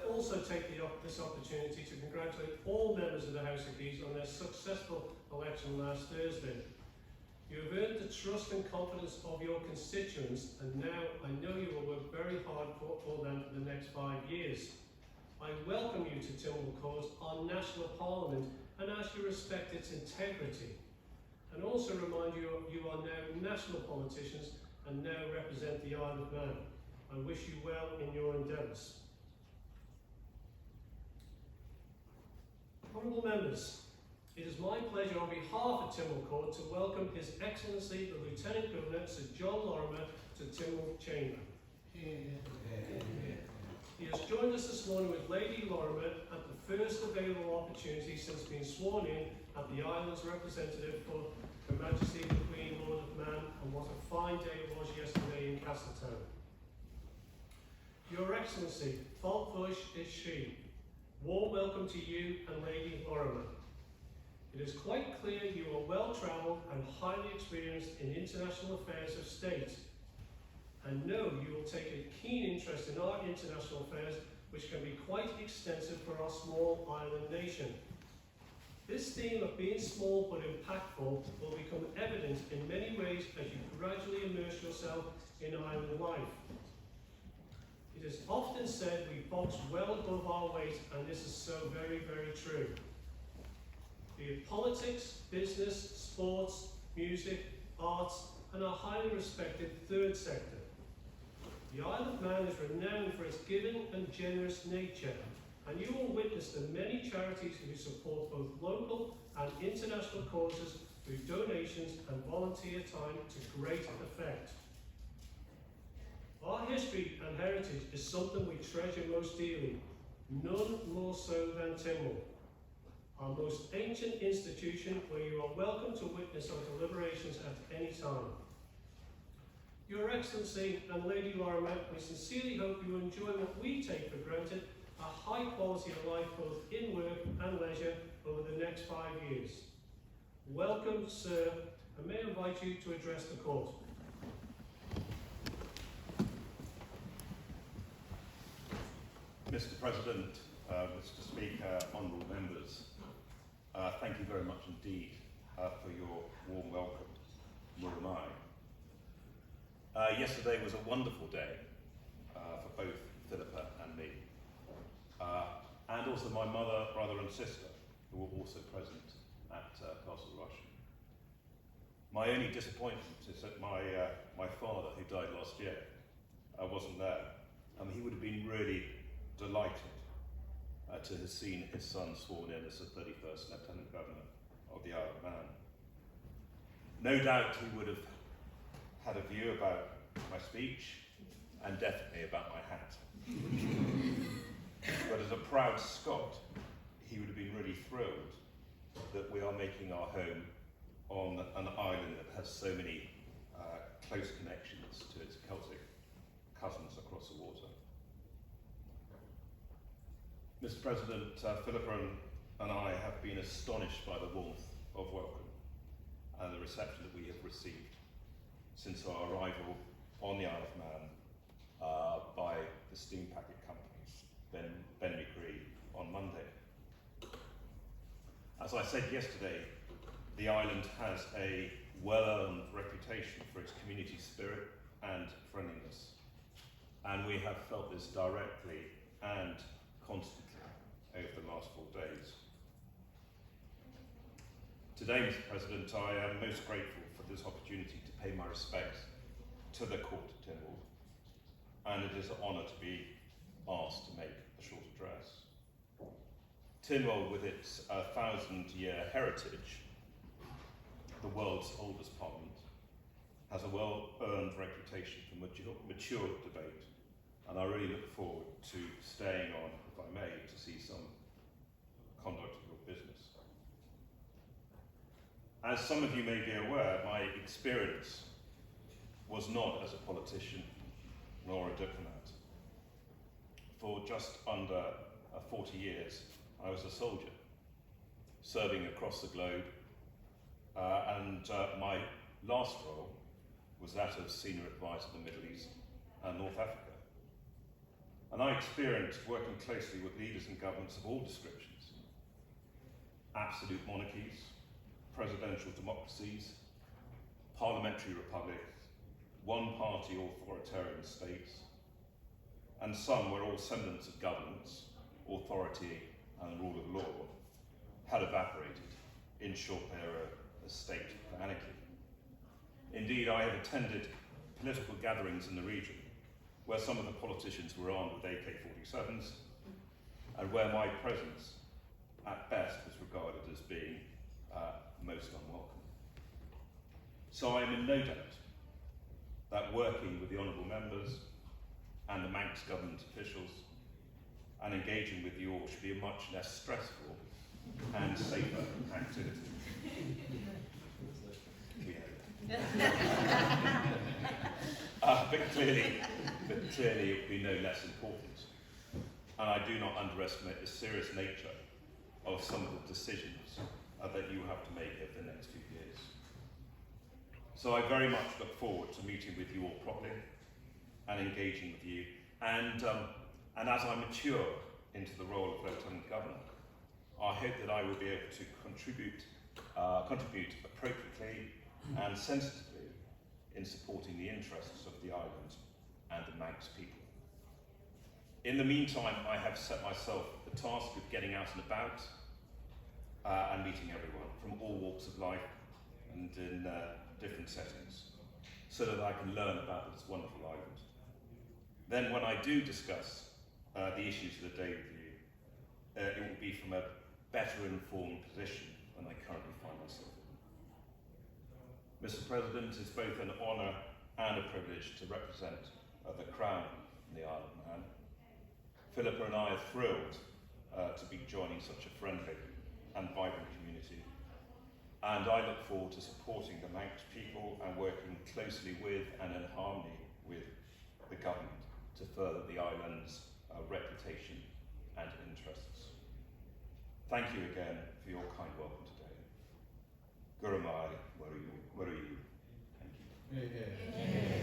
also take this opportunity to congratulate all members of the House of Keys on their successful election last Thursday. You have earned the trust and confidence of your constituents, and now I know you will work very hard for them for the next 5 years. I welcome you to Tynwald Court, our national parliament, and ask you to respect its integrity. And also remind you you are now national politicians and now represent the Isle of Man. I wish you well in your endeavours. Honourable members, it is my pleasure on behalf of Tynwald Court to welcome His Excellency the Lieutenant Governor Sir John Lorimer to Tynwald Chamber. He has joined us this morning with Lady Lorimer at the first available opportunity since being sworn in at the island's representative for Her Majesty the Queen, Lord of Man, and what a fine day it was yesterday in Castletown. Your Excellency, Falkbush is she. Warm welcome to you and Lady Lorimer. It is quite clear you are well travelled and highly experienced in international affairs of state, and know you will take a keen interest in our international affairs, which can be quite extensive for our small island nation. This theme of being small but impactful will become evident in many ways as you gradually immerse yourself in island life. It is often said we box well above our weight, and this is so very, very true. Be it politics, business, sports, music, arts, and our highly respected third sector. The Isle of Man is renowned for its giving and generous nature, and you will witness the many charities who support both local and international causes through donations and volunteer time to great effect. Our history and heritage is something we treasure most dearly, none more so than Tynwald, our most ancient institution where you are welcome to witness our deliberations at any time. Your Excellency and Lady Lorimer, we sincerely hope you enjoy what we take for granted, a high quality of life both in work and leisure over the next 5 years. Welcome, sir, and may I invite you to address the court. Mr. President, Mr. Speaker, honourable members, thank you very much indeed for your warm welcome. Nor am I. Yesterday was a wonderful day for both Philippa and me, and also my mother, brother and sister, who were also present at Castle Rush. My only disappointment is that my father, who died last year, wasn't there. He would have been really delighted to have seen his son sworn in as the 31st Lieutenant Governor of the Isle of Man. No doubt he would have had a view about my speech and definitely about my hat. But as a proud Scot, he would have been really thrilled that we are making our home on an island that has so many close connections to its Celtic cousins across the water. Mr. President, Philippa and I have been astonished by the warmth of welcome and the reception that we have received since our arrival on the Isle of Man by the steam packet companies, Ben McCree, on Monday. As I said yesterday, the island has a well-earned reputation for its community spirit and friendliness, and we have felt this directly and constantly over the last 4 days. Today, Mr. President, I am most grateful for this opportunity to pay my respects to the Court of Tynwald, and it is an honour to be asked to make a short address. Tynwald, with its 1,000-year heritage, the world's oldest parliament, has a well-earned reputation for mature debate, and I really look forward to staying on, if I may, to see some conduct of your business. As some of you may be aware, my experience was not as a politician nor a diplomat. For just under 40 years, I was a soldier, serving across the globe, and my last role was that of Senior Advisor to the Middle East and North Africa. and I experienced working closely with leaders and governments of all descriptions: absolute monarchies, presidential democracies, parliamentary republics, one-party authoritarian states, and some where all semblance of governance, authority, and rule of law had evaporated. In short, they are a state of anarchy. Indeed, I have attended political gatherings in the region where some of the politicians were armed with AK-47s and where my presence, at best, was regarded as being most unwelcome. So I am in no doubt that working with the honourable members and the Manx government officials and engaging with you all should be a much less stressful and safer activity. We hope. But clearly it will be no less important. And I do not underestimate the serious nature of some of the decisions that you have to make over the next few years. So I very much look forward to meeting with you all properly and engaging with you. And as I mature into the role of Lieutenant Governor, I hope that I will be able to contribute appropriately and sensitively in supporting the interests of the island and the Manx people. In the meantime, I have set myself the task of getting out and about and meeting everyone from all walks of life and in different settings, so that I can learn about this wonderful island. Then when I do discuss the issues of the day with you, it will be from a better informed position than I currently find myself in. Mr. President, it's both an honour and a privilege to represent the Crown in the Isle of Man. Philippa and I are thrilled to be joining such a friendly and vibrant community, and I look forward to supporting the Manx people and working closely with and in harmony with the government to further the island's reputation and interests. Thank you again for your kind welcome today. Gurumai, where are you? Thank you.